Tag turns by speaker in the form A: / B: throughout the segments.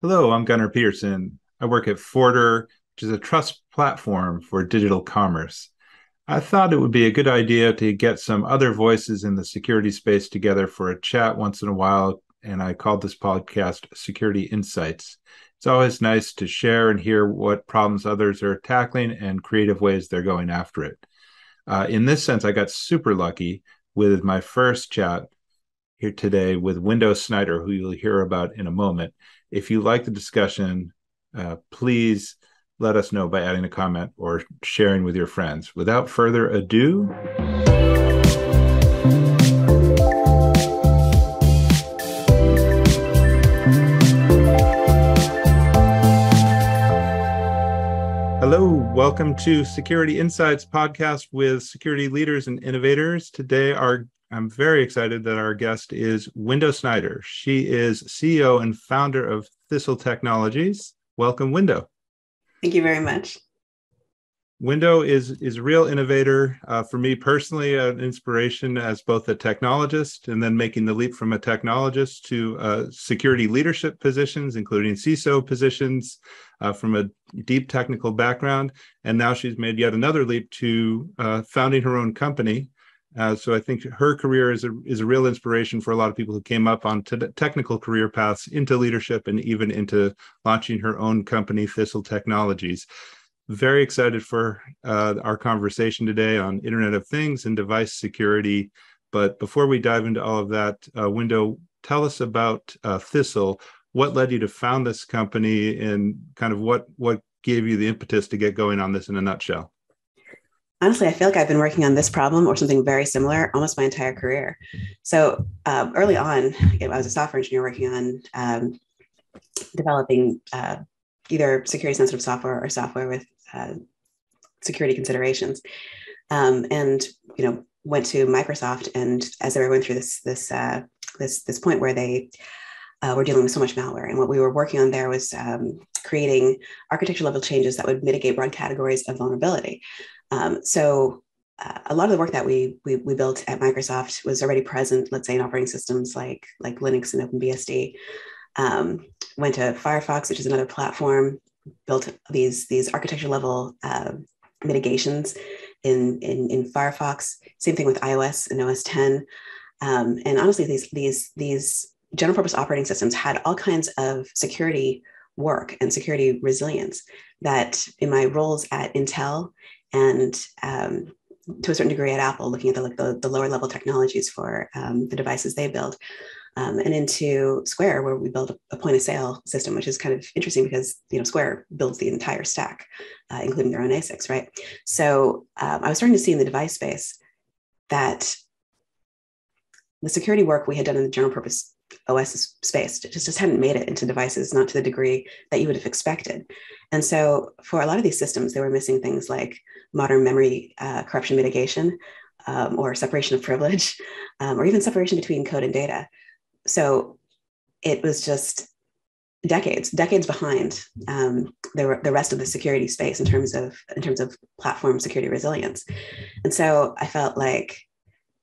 A: Hello, I'm Gunnar Peterson. I work at Forder, which is a trust platform for digital commerce. I thought it would be a good idea to get some other voices in the security space together for a chat once in a while, and I called this podcast Security Insights. It's always nice to share and hear what problems others are tackling and creative ways they're going after it. In this sense, I got super lucky with my first chat here today with Snyder, who you'll hear about in a moment. If you like the discussion, please let us know by adding a comment or sharing with your friends. Without further ado, hello, welcome to Security Insights podcast with security leaders and innovators. Today, I'm very excited that our guest is Snyder. She is CEO and founder of Thistle Technologies. Welcome, Window.
B: Thank you very much.
A: Window is a real innovator. For me personally, an inspiration as both a technologist and then making the leap from a technologist to security leadership positions, including CISO positions from a deep technical background. And now she's made yet another leap to founding her own company. So I think her career is a real inspiration for a lot of people who came up on technical career paths into leadership and even into launching her own company, Thistle Technologies. Very excited for our conversation today on Internet of Things and device security. But before we dive into all of that, Window, tell us about Thistle. What led you to found this company and kind of what gave you the impetus to get going on this in a nutshell?
B: Honestly, I feel like I've been working on this problem or something very similar almost my entire career. So early on, I was a software engineer working on developing either security sensitive software or software with security considerations. And went to Microsoft, and as they were going through this point where they were dealing with so much malware, and what we were working on there was creating architecture level changes that would mitigate broad categories of vulnerability. So a lot of the work that we built at Microsoft was already present, let's say, in operating systems like Linux and OpenBSD. Went to Firefox, which is another platform, built these architecture level mitigations in Firefox. Same thing with iOS and OS 10. And honestly, these general purpose operating systems had all kinds of security work and security resilience that in my roles at Intel and to a certain degree at Apple, looking at the lower level technologies for the devices they build, and into Square, where we build a point of sale system, which is kind of interesting because Square builds the entire stack, including their own ASICs, right? So I was starting to see in the device space that the security work we had done in the general purpose OS space just hadn't made it into devices, not to the degree that you would have expected. And so for a lot of these systems, they were missing things like modern memory corruption mitigation, or separation of privilege, or even separation between code and data. So it was just decades behind the rest of the security space in terms of platform security resilience. And so I felt like,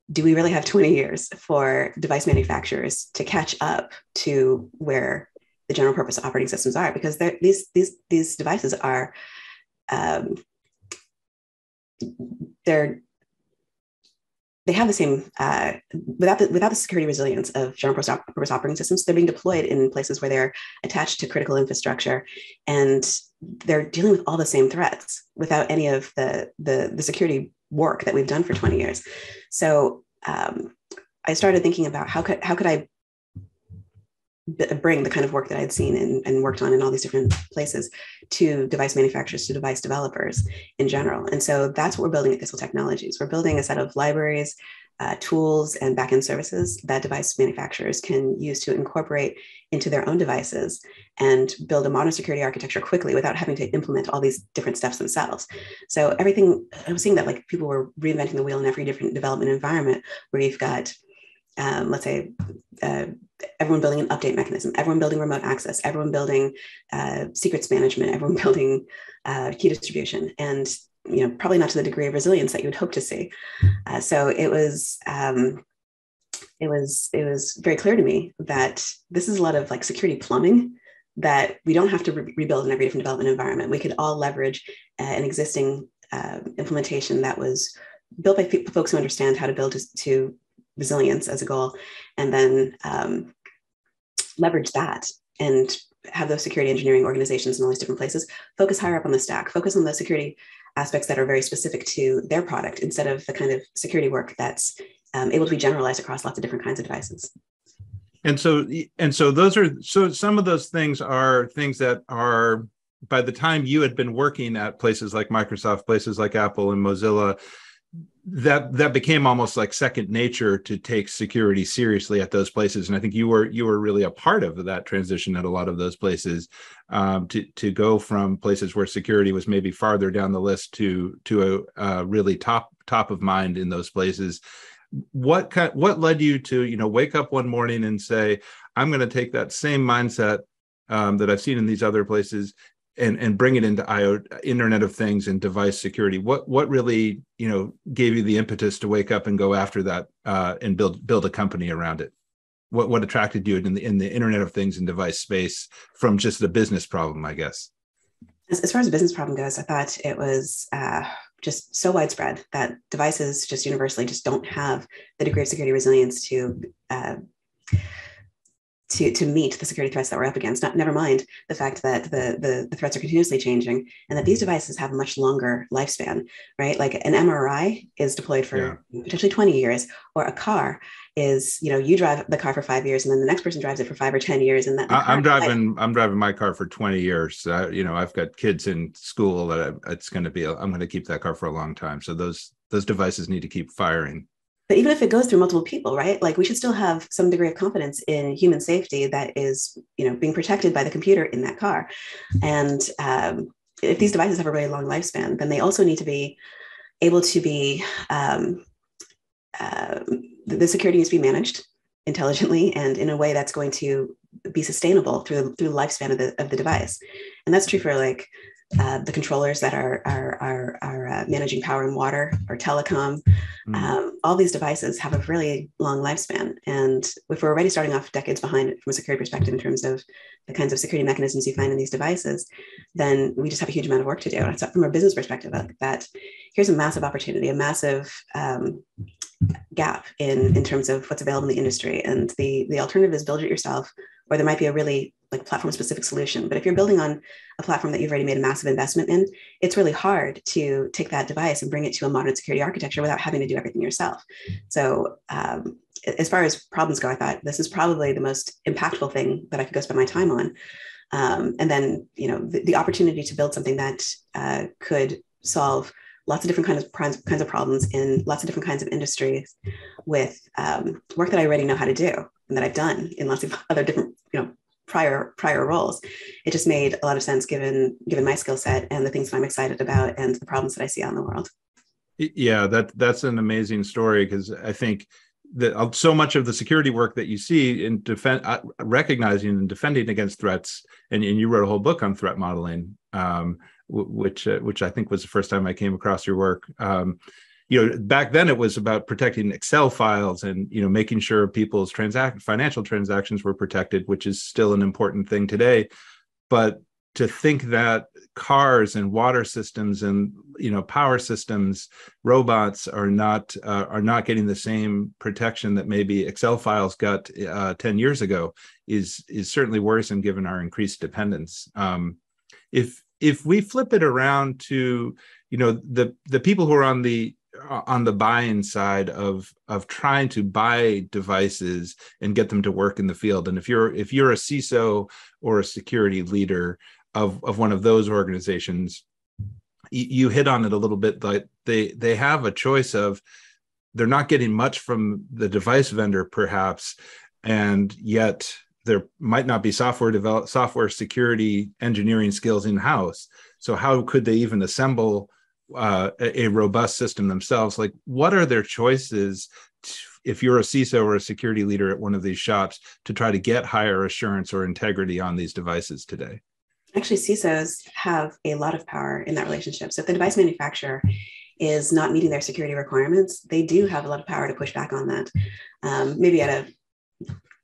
B: do we really have 20 years for device manufacturers to catch up to where the general purpose operating systems are? Because these devices are they have the same without the security resilience of general purpose operating systems. They're being deployed in places where they're attached to critical infrastructure, and they're dealing with all the same threats without any of the security work that we've done for 20 years. So I started thinking about how could I bring the kind of work that I'd seen and worked on in all these different places to device manufacturers, to device developers in general. And so that's what we're building at Thistle Technologies. We're building a set of libraries, tools, and backend services that device manufacturers can use to incorporate into their own devices and build a modern security architecture quickly without having to implement all these different steps themselves. So everything, I was seeing that like people were reinventing the wheel in every different development environment where you've got, let's say, everyone building an update mechanism, everyone building remote access, everyone building secrets management, everyone building key distribution, and probably not to the degree of resilience that you would hope to see. So it was very clear to me that this is a lot of like security plumbing that we don't have to rebuild in every different development environment. We could all leverage an existing implementation that was built by folks who understand how to build to resilience as a goal, and then leverage that and have those security engineering organizations in all these different places focus higher up on the stack, focus on the security aspects that are very specific to their product instead of the kind of security work that's able to be generalized across lots of different kinds of devices.
A: And so some of those things are things that are, by the time you had been working at places like Microsoft, places like Apple and Mozilla, that became almost like second nature to take security seriously at those places. And I think you were really a part of that transition at a lot of those places, to go from places where security was maybe farther down the list to a really top of mind in those places. What led you to wake up one morning and say, I'm going to take that same mindset that I've seen in these other places and bring it into Internet of Things and device security? What really gave you the impetus to wake up and go after that and build a company around it? What attracted you in the Internet of Things and device space from just a business problem, I guess?
B: As far as a business problem goes, I thought it was just so widespread that devices just universally just don't have the degree of security resilience to meet the security threats that we're up against. Never mind the fact that the threats are continuously changing and that these devices have a much longer lifespan, right? Like an MRI is deployed for potentially 20 years, or a car is, you drive the car for 5 years and then the next person drives it for 5 or 10 years. And
A: I'm driving my car for 20 years. I've got kids in school that I'm going to keep that car for a long time. So those devices need to keep firing.
B: But even if it goes through multiple people, right? Like we should still have some degree of confidence in human safety that is, being protected by the computer in that car. And if these devices have a really long lifespan, then they also need to be able to be, the security needs to be managed intelligently and in a way that's going to be sustainable through the lifespan of the device. And that's true for like the controllers that are managing power and water or telecom. All these devices have a really long lifespan. And if we're already starting off decades behind from a security perspective in terms of the kinds of security mechanisms you find in these devices, then we just have a huge amount of work to do. And so from a business perspective, that here's a massive opportunity, a massive gap in terms of what's available in the industry. And the alternative is build it yourself, or there might be a really like platform specific solution. But if you're building on a platform that you've already made a massive investment in, it's really hard to take that device and bring it to a modern security architecture without having to do everything yourself. So as far as problems go, I thought this is probably the most impactful thing that I could go spend my time on. And then, the opportunity to build something that could solve lots of different kinds of problems in lots of different kinds of industries with work that I already know how to do and that I've done in lots of other different, prior roles. It just made a lot of sense given my skill set and the things that I'm excited about and the problems that I see out in the world.
A: Yeah, that's an amazing story, because I think that so much of the security work that you see in recognizing and defending against threats, and you wrote a whole book on threat modeling, which I think was the first time I came across your work. Back then it was about protecting Excel files and, making sure people's financial transactions were protected, which is still an important thing today. But to think that cars and water systems and, power systems, robots are not getting the same protection that maybe Excel files got 10 years ago is certainly worrisome given our increased dependence. If we flip it around to, the people who are on the buying side of trying to buy devices and get them to work in the field, and if you're a CISO or a security leader of one of those organizations, you hit on it a little bit, that they have a choice of, they're not getting much from the device vendor perhaps, and yet there might not be software security engineering skills in-house. So how could they even assemble a robust system themselves? Like, what are their choices if you're a CISO or a security leader at one of these shops to try to get higher assurance or integrity on these devices today?
B: Actually, CISOs have a lot of power in that relationship. So if the device manufacturer is not meeting their security requirements, they do have a lot of power to push back on that. Maybe at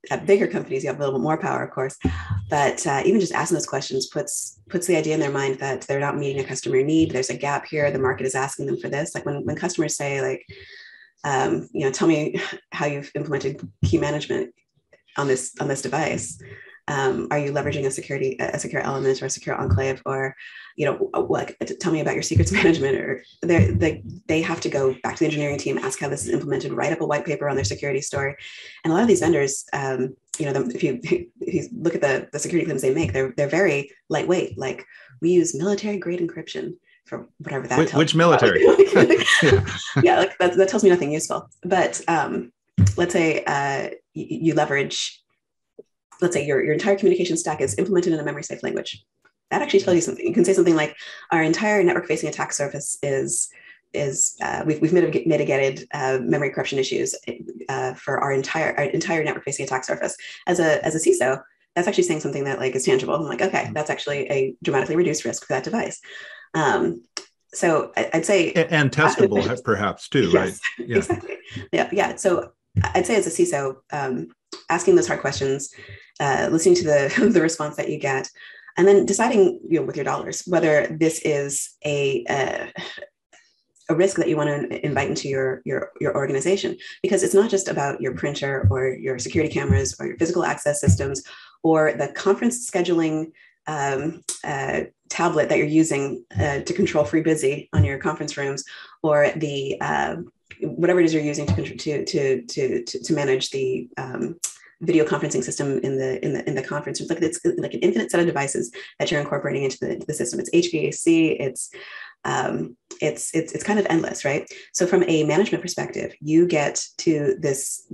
B: at bigger companies, you have a little bit more power, of course. But even just asking those questions puts the idea in their mind that they're not meeting a customer need. There's a gap here. The market is asking them for this. Like when customers say, like, tell me how you've implemented key management on this device. Are you leveraging a secure element or a secure enclave, or, tell me about your secrets management? Or they have to go back to the engineering team, ask how this is implemented, write up a white paper on their security story. And a lot of these vendors, if you look at the security claims they make, they're very lightweight. Like, we use military grade encryption for whatever that tells.
A: Which military?
B: Yeah, like that tells me nothing useful. But let's say you leverage. Let's say your entire communication stack is implemented in a memory safe language. That actually tells you something. You can say something like, our entire network facing attack surface we've mitigated memory corruption issues for our entire network facing attack surface. As a CISO, that's actually saying something that, like, is tangible. I'm like, okay, that's actually a dramatically reduced risk for that device. So I'd say,
A: and testable perhaps too,
B: yes,
A: right? Yeah.
B: Exactly. Yeah. So I'd say, as a CISO, asking those hard questions, listening to the response that you get, and then deciding, with your dollars, whether this is a risk that you want to invite into your organization. Because it's not just about your printer or your security cameras or your physical access systems or the conference scheduling tablet that you're using to control free busy on your conference rooms, or the whatever it is you're using to manage the video conferencing system in the conference rooms. Like, it's like an infinite set of devices that you're incorporating into the system. It's HVAC. It's kind of endless, right? So from a management perspective, you get to this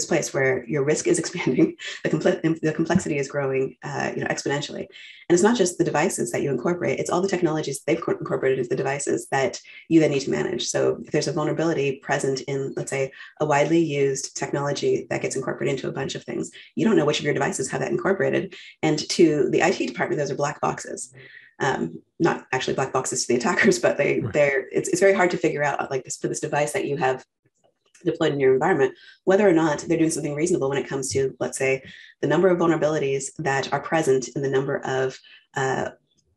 B: place where your risk is expanding, the complexity is growing, exponentially, and it's not just the devices that you incorporate; it's all the technologies they've incorporated into the devices that you then need to manage. So if there's a vulnerability present in, let's say, a widely used technology that gets incorporated into a bunch of things, you don't know which of your devices have that incorporated, and to the IT department, those are black boxes. Not actually black boxes to the attackers, but it's very hard to figure out, like, for this device that you have deployed in your environment, whether or not they're doing something reasonable when it comes to, let's say, the number of vulnerabilities that are present in the number of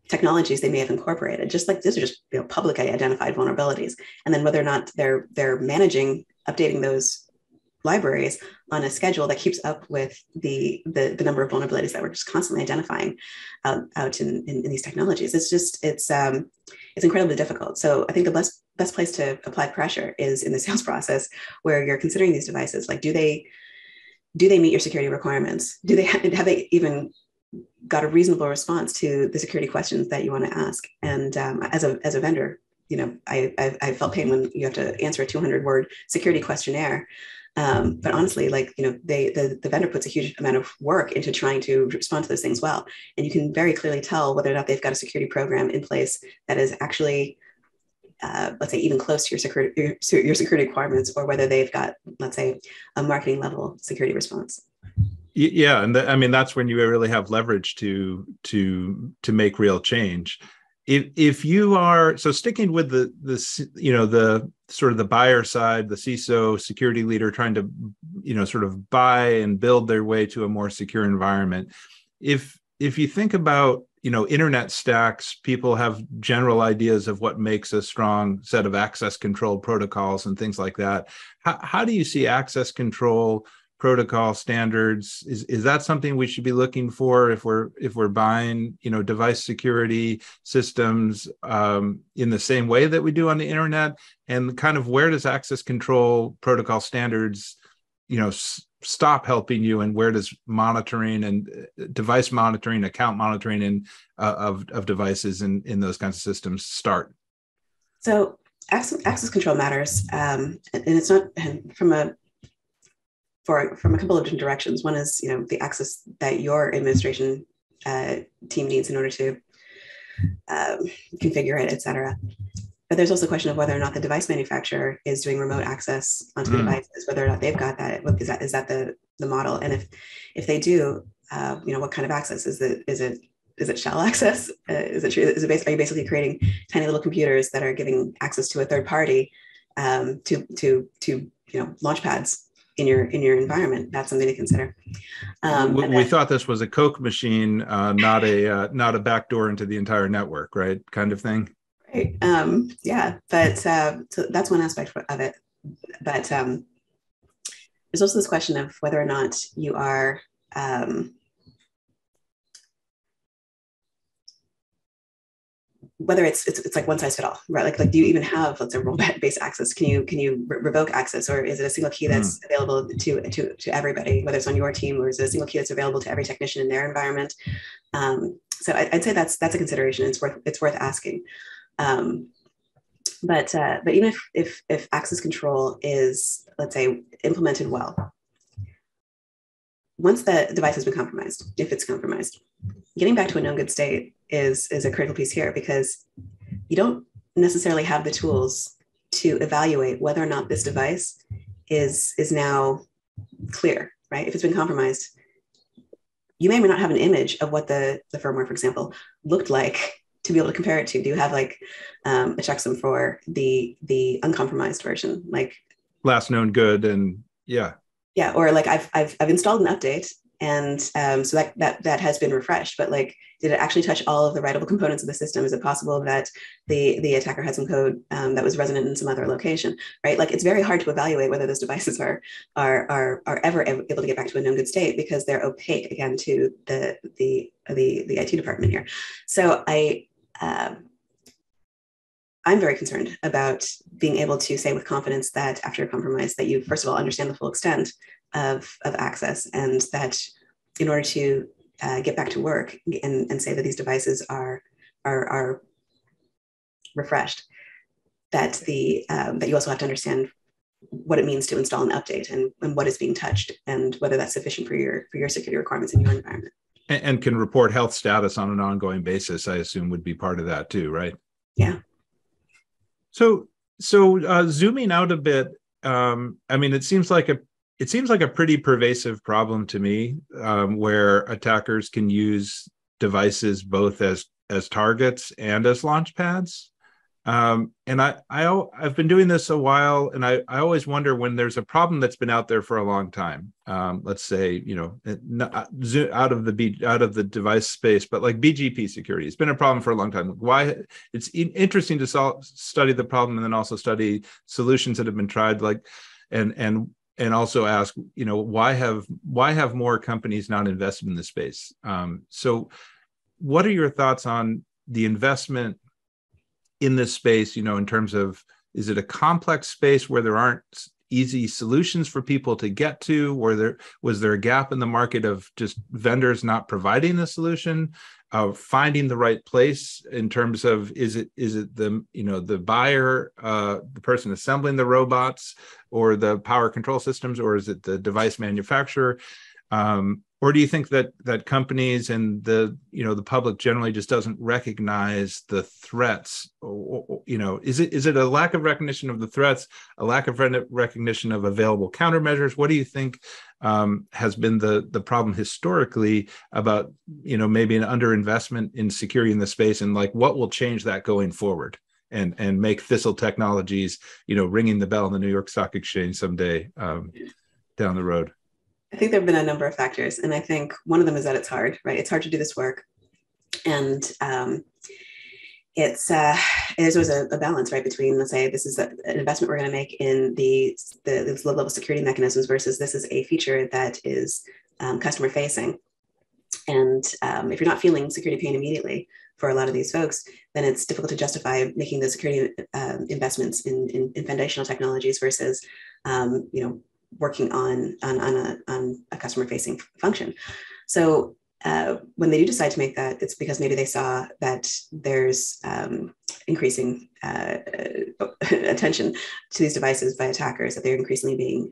B: technologies they may have incorporated. Just like, these are just publicly identified vulnerabilities, and then whether or not they're managing, updating those libraries on a schedule that keeps up with the number of vulnerabilities that we're just constantly identifying out in these technologies. It's incredibly difficult. So I think the best place to apply pressure is in the sales process, where you're considering these devices. Like, do they meet your security requirements? Have they even got a reasonable response to the security questions that you want to ask? And as a vendor, I felt pain when you have to answer a 200-word security questionnaire. But honestly, like, the vendor puts a huge amount of work into trying to respond to those things well. And you can very clearly tell whether or not they've got a security program in place that is actually, let's say, even close to your security requirements, or whether they've got, let's say, a marketing level security response.
A: Yeah. And that's when you really have leverage to make real change. If you are, so sticking with the sort of the buyer side, the CISO security leader trying to, sort of buy and build their way to a more secure environment. If you think about, internet stacks, people have general ideas of what makes a strong set of access control protocols and things like that. How do you see access control protocol standards? Is that something we should be looking for if we're buying, device security systems in the same way that we do on the internet? And kind of, where does access control protocol standards, stop helping you, and where does monitoring and device monitoring, account monitoring, and of devices in those kinds of systems start?
B: So access control matters, and it's not from a couple of different directions. One is, the access that your administration team needs in order to configure it, et cetera. But there's also a question of whether or not the device manufacturer is doing remote access onto the devices, whether or not they've got that. Is that the model? And if they do, what kind of access is it? Is it shell access? Are you basically creating tiny little computers that are giving access to a third party to launch pads in your environment. That's something to consider.
A: We thought this was a Coke machine, not a backdoor into the entire network, right? Kind of thing.
B: Right. Yeah, but so that's one aspect of it. But there's also this question of whether or not you are whether it's like one size fit all, right? Like do you even have, let's say, role-based access? Can you revoke access, or is it a single key that's available to everybody, whether it's on your team, or is it a single key that's available to every technician in their environment? So I'd say that's a consideration. It's worth asking. But even if access control is, let's say, implemented well, once the device has been compromised, if it's compromised, getting back to a known good state is a critical piece here, because you don't necessarily have the tools to evaluate whether or not this device is now clear, right? If it's been compromised, you may or may not have an image of what the firmware, for example, looked like to be able to compare it to. Do you have like a checksum for the uncompromised version, like
A: last known good? And yeah,
B: or like I've installed an update, and so that has been refreshed, but like, did it actually touch all of the writable components of the system? Is it possible that the attacker had some code that was resonant in some other location, right? Like, it's very hard to evaluate whether those devices are ever able to get back to a known good state, because they're opaque, again, to the IT department here. So I'm very concerned about being able to say with confidence that after a compromise, that you, first of all, understand the full extent of access, and that in order to get back to work and say that these devices are refreshed, that that you also have to understand what it means to install an update, and what is being touched, and whether that's sufficient for your security requirements in your environment.
A: And can report health status on an ongoing basis, I assume, would be part of that too, right?
B: Yeah.
A: So zooming out a bit, I mean, it seems like a pretty pervasive problem to me, where attackers can use devices both as targets and as launch pads. And I've been doing this a while, and I always wonder, when there's a problem that's been out there for a long time, let's say, out of the device space, but like BGP security, it's been a problem for a long time. Why? It's interesting to study the problem, and then also study solutions that have been tried, like, and also ask, why have more companies not invested in this space? So what are your thoughts on the investment in this space, in terms of, is it a complex space where there aren't easy solutions for people to get to? Was there a gap in the market of just vendors not providing the solution, finding the right place in terms of, is it the buyer, the person assembling the robots or the power control systems, or is it the device manufacturer? Or do you think that companies and the public generally just doesn't recognize the threats? Is it a lack of recognition of the threats, a lack of recognition of available countermeasures? What do you think has been the problem historically about maybe an underinvestment in security in the space, and like what will change that going forward and make Thistle Technologies ringing the bell on the New York Stock Exchange someday down the road?
B: I think there have been a number of factors, and I think one of them is that it's hard, right? It's hard to do this work, and there's always a balance, right, between, let's say, this is an investment we're going to make in these low-level security mechanisms, versus this is a feature that is customer facing. And if you're not feeling security pain immediately for a lot of these folks, then it's difficult to justify making the security investments in foundational technologies versus working on a customer-facing function. So when they do decide to make that, it's because maybe they saw that there's increasing attention to these devices by attackers, that they're increasingly being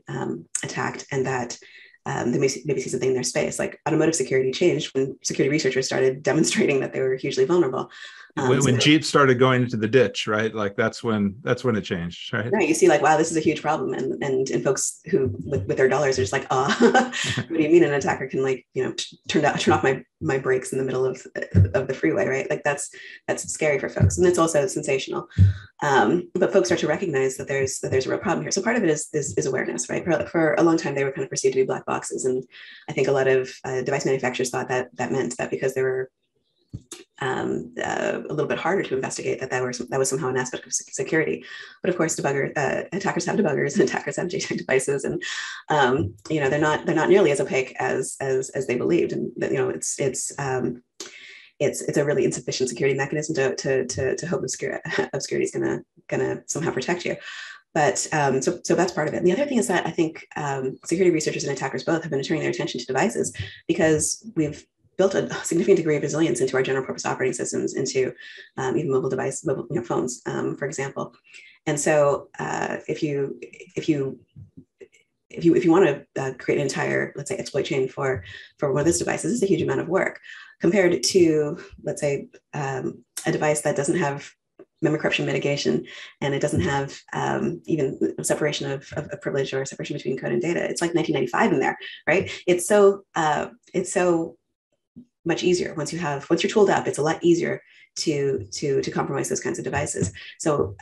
B: attacked, and that they maybe see something in their space. Like automotive security changed when security researchers started demonstrating that they were hugely vulnerable.
A: When Jeep started going into the ditch, right? Like that's when it changed, right?
B: Right. You see, like, wow, this is a huge problem, and folks who with their dollars are just like, oh, what do you mean an attacker can, like, turn off my brakes in the middle of the freeway, right? Like that's scary for folks, and it's also sensational. But folks start to recognize that there's a real problem here. So part of it is awareness, right? For a long time, they were kind of perceived to be black boxes, and I think a lot of device manufacturers thought that meant that because they were a little bit harder to investigate, that was somehow an aspect of security. But of course, attackers have debuggers, and attackers have JTAG devices, and they're not nearly as opaque as they believed, and it's a really insufficient security mechanism to hope obscurity is gonna somehow protect you. But so that's part of it. And the other thing is that I think security researchers and attackers both have been turning their attention to devices, because we've built a significant degree of resilience into our general purpose operating systems, into even mobile phones, for example. And so if you want to create an entire, let's say, exploit chain for one of those devices, it's a huge amount of work compared to, let's say, a device that doesn't have memory corruption mitigation, and it doesn't have even separation of privilege or separation between code and data. It's like 1995 in there, right? It's so much easier once you're tooled up. It's a lot easier to compromise those kinds of devices. So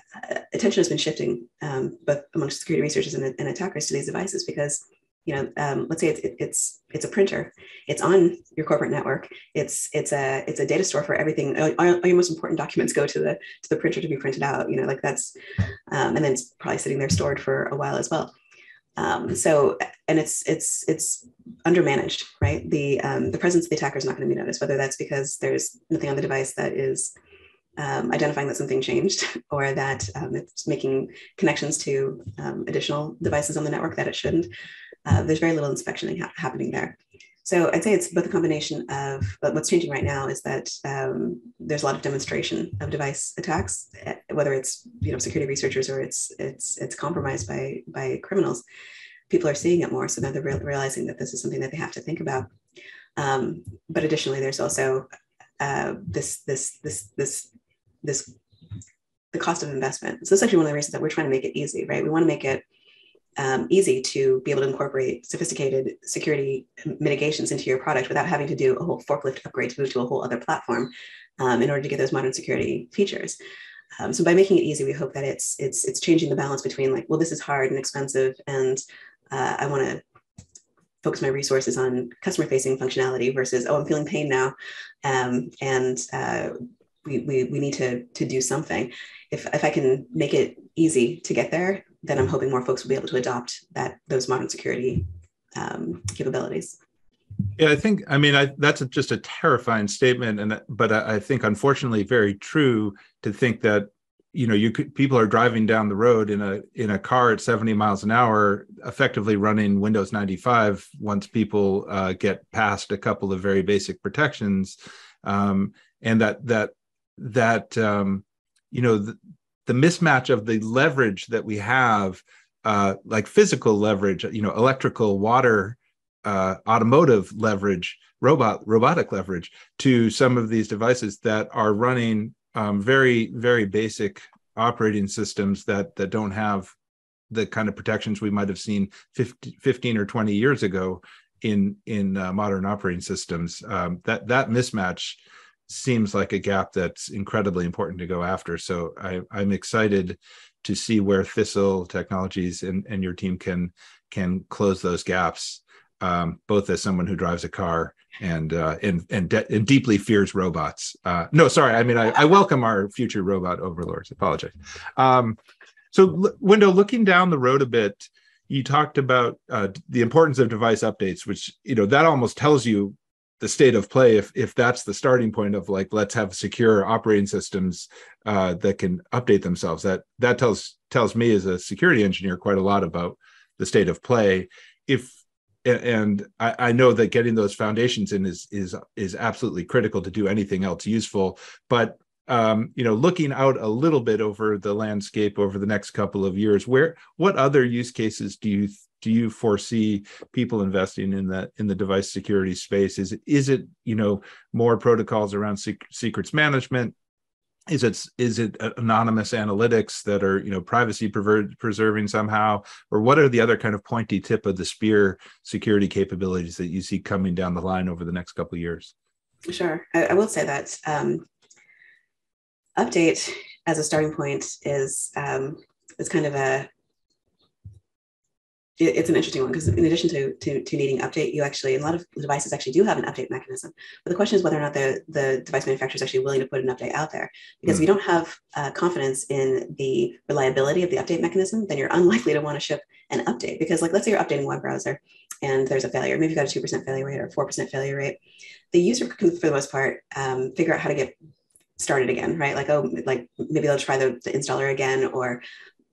B: attention has been shifting both amongst security researchers and attackers to these devices, because let's say it's a printer. It's on your corporate network. It's a data store for everything. All your most important documents go to the printer to be printed out. Like that's and then it's probably sitting there stored for a while as well. So, and it's undermanaged, right? The presence of the attacker is not going to be noticed, whether that's because there's nothing on the device that is identifying that something changed, or that it's making connections to additional devices on the network that it shouldn't. There's very little inspection happening there. So I'd say it's both a combination of, but what's changing right now is that there's a lot of demonstration of device attacks, whether it's security researchers or it's compromised by criminals. People are seeing it more, so now they're realizing that this is something that they have to think about. But additionally, there's also the cost of investment. So that's actually one of the reasons that we're trying to make it easy, right? We want to make it easy to be able to incorporate sophisticated security mitigations into your product without having to do a whole forklift upgrade to move to a whole other platform in order to get those modern security features. So by making it easy, we hope that it's changing the balance between, like, well, this is hard and expensive, and I want to focus my resources on customer-facing functionality versus, oh, I'm feeling pain now, and we need to do something. If I can make it easy to get there, then I'm hoping more folks will be able to adopt those modern security capabilities.
A: Yeah, that's just a terrifying statement, but I think unfortunately very true to think that people are driving down the road in a car at 70 miles an hour, effectively running Windows 95 once people get past a couple of very basic protections, and the mismatch of the leverage that we have, like physical leverage, electrical, water, automotive leverage, robotic leverage, to some of these devices that are running very, very basic operating systems that don't have the kind of protections we might have seen 15 or 20 years ago in modern operating systems. That mismatch seems like a gap that's incredibly important to go after. So I'm excited to see where Thistle Technologies and your team can close those gaps, both as someone who drives a car and deeply fears robots. No, sorry. I welcome our future robot overlords. Apologize. So, Window, looking down the road a bit, you talked about the importance of device updates, which that almost tells you the state of play if that's the starting point of, like, let's have secure operating systems that can update themselves. That tells me as a security engineer quite a lot about the state of play. And I know that getting those foundations in is absolutely critical to do anything else useful. But looking out a little bit over the landscape over the next couple of years, what other use cases do you foresee people investing in the device security space? Is it more protocols around secrets management? Is it anonymous analytics that are, privacy preserving somehow, or what are the other kind of pointy tip of the spear security capabilities that you see coming down the line over the next couple of years?
B: Sure. I will say that update as a starting point is kind of it's an interesting one, because in addition to needing update, you actually, a lot of devices actually do have an update mechanism. But the question is whether or not the device manufacturer is actually willing to put an update out there. Because if you don't have confidence in the reliability of the update mechanism, then you're unlikely to want to ship an update. Because let's say you're updating a web browser and there's a failure. Maybe you've got a 2% failure rate or 4% failure rate. The user can, for the most part, figure out how to get started again, right? Maybe they'll try the installer again, or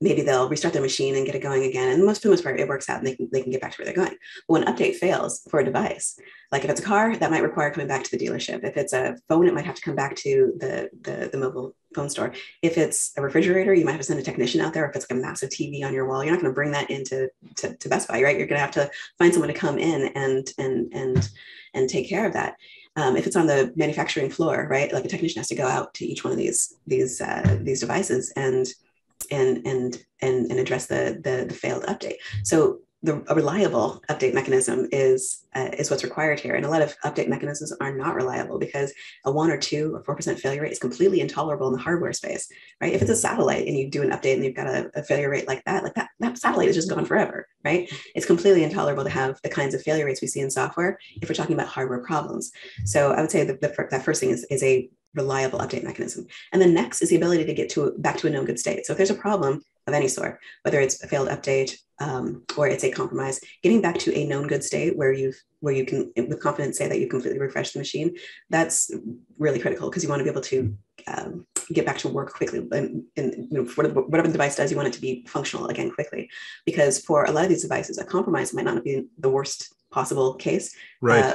B: maybe they'll restart their machine and get it going again. And for the most part, it works out and they can get back to where they're going. But when an update fails for a device, like if it's a car, that might require coming back to the dealership. If it's a phone, it might have to come back to the mobile phone store. If it's a refrigerator, you might have to send a technician out there. If it's like a massive TV on your wall, you're not going to bring that into to Best Buy, right? You're going to have to find someone to come in and take care of that. If it's on the manufacturing floor, right? Like a technician has to go out to each one of these devices and address the failed update. So a reliable update mechanism is what's required here. And a lot of update mechanisms are not reliable because a 1 or 2 or 4% failure rate is completely intolerable in the hardware space, right? If it's a satellite and you do an update and you've got a failure rate like that satellite is just gone forever, right? It's completely intolerable to have the kinds of failure rates we see in software if we're talking about hardware problems. So I would say that first thing is a reliable update mechanism. And then next is the ability to get back to a known good state. So if there's a problem of any sort, whether it's a failed update or it's a compromise, getting back to a known good state where you can with confidence say that you've completely refreshed the machine, that's really critical, because you want to be able to get back to work quickly. And whatever the device does, you want it to be functional again quickly, because for a lot of these devices, a compromise might not be the worst possible case.
A: Right.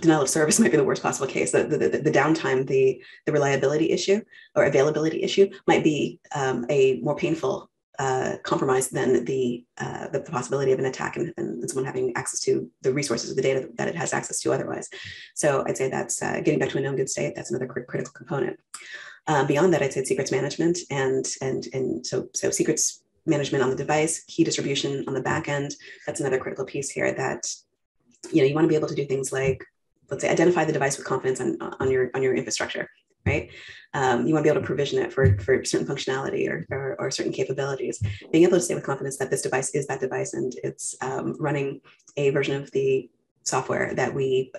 B: Denial of service might be the worst possible case. The downtime, the reliability issue or availability issue might be a more painful compromise than the possibility of an attack and someone having access to the resources of the data that it has access to otherwise. So I'd say that's getting back to a known good state. That's another critical component. Beyond that, I'd say secrets management and so secrets management on the device, key distribution on the back end. That's another critical piece here that you want to be able to do things like, let's say, identify the device with confidence on your infrastructure, right? You want to be able to provision it for certain functionality or certain capabilities. Being able to say with confidence that this device is that device and it's running a version of the software that we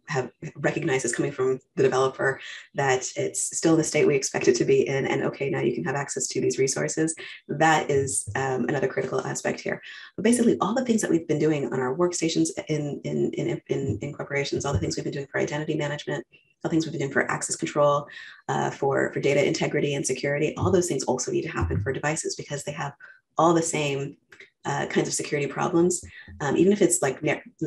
B: have recognized as coming from the developer, that it's still in the state we expect it to be in, and okay, now you can have access to these resources. That is another critical aspect here. But basically, all the things that we've been doing on our workstations in corporations, all the things we've been doing for identity management, all the things we've been doing for access control, for data integrity and security, all those things also need to happen for devices, because they have all the same kinds of security problems. Even if it's like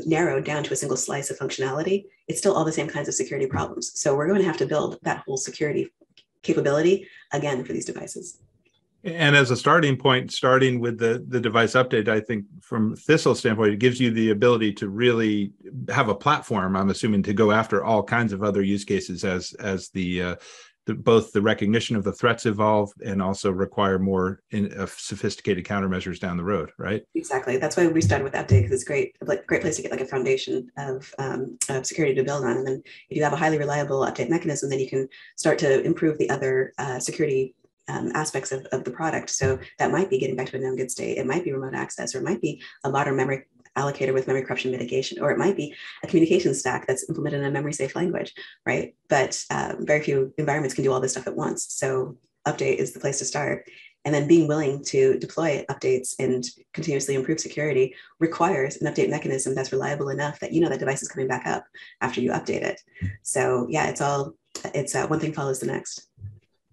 B: narrowed down to a single slice of functionality, it's still all the same kinds of security problems. So we're going to have to build that whole security capability again for these devices.
A: And as a starting point, starting with the device update, I think from Thistle standpoint, it gives you the ability to really have a platform, I'm assuming, to go after all kinds of other use cases as both the recognition of the threats evolve and also require more sophisticated countermeasures down the road, right?
B: Exactly. That's why we started with update, because it's great place to get like a foundation of security to build on. And then if you have a highly reliable update mechanism, then you can start to improve the other security aspects of the product. So that might be getting back to a known good state. It might be remote access, or it might be a modern memory allocator with memory corruption mitigation, or it might be a communication stack that's implemented in a memory safe language, right? But very few environments can do all this stuff at once. So update is the place to start. And then being willing to deploy updates and continuously improve security requires an update mechanism that's reliable enough that that device is coming back up after you update it. So yeah, it's one thing follows the next.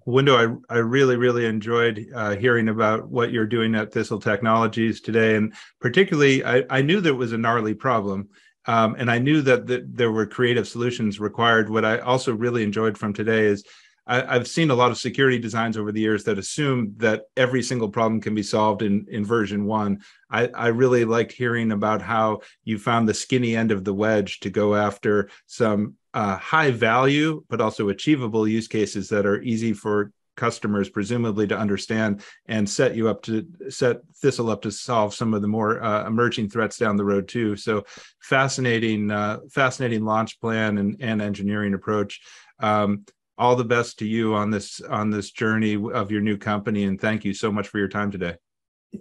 A: Window, I really, really enjoyed hearing about what you're doing at Thistle Technologies today. And particularly, I knew that it was a gnarly problem. And I knew that there were creative solutions required. What I also really enjoyed from today is I've seen a lot of security designs over the years that assume that every single problem can be solved in version 1. I really liked hearing about how you found the skinny end of the wedge to go after some high value, but also achievable use cases that are easy for customers, presumably to understand and set Thistle up to solve some of the more emerging threats down the road too. So fascinating launch plan and engineering approach. All the best to you on this journey of your new company, and thank you so much for your time today.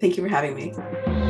B: Thank you for having me.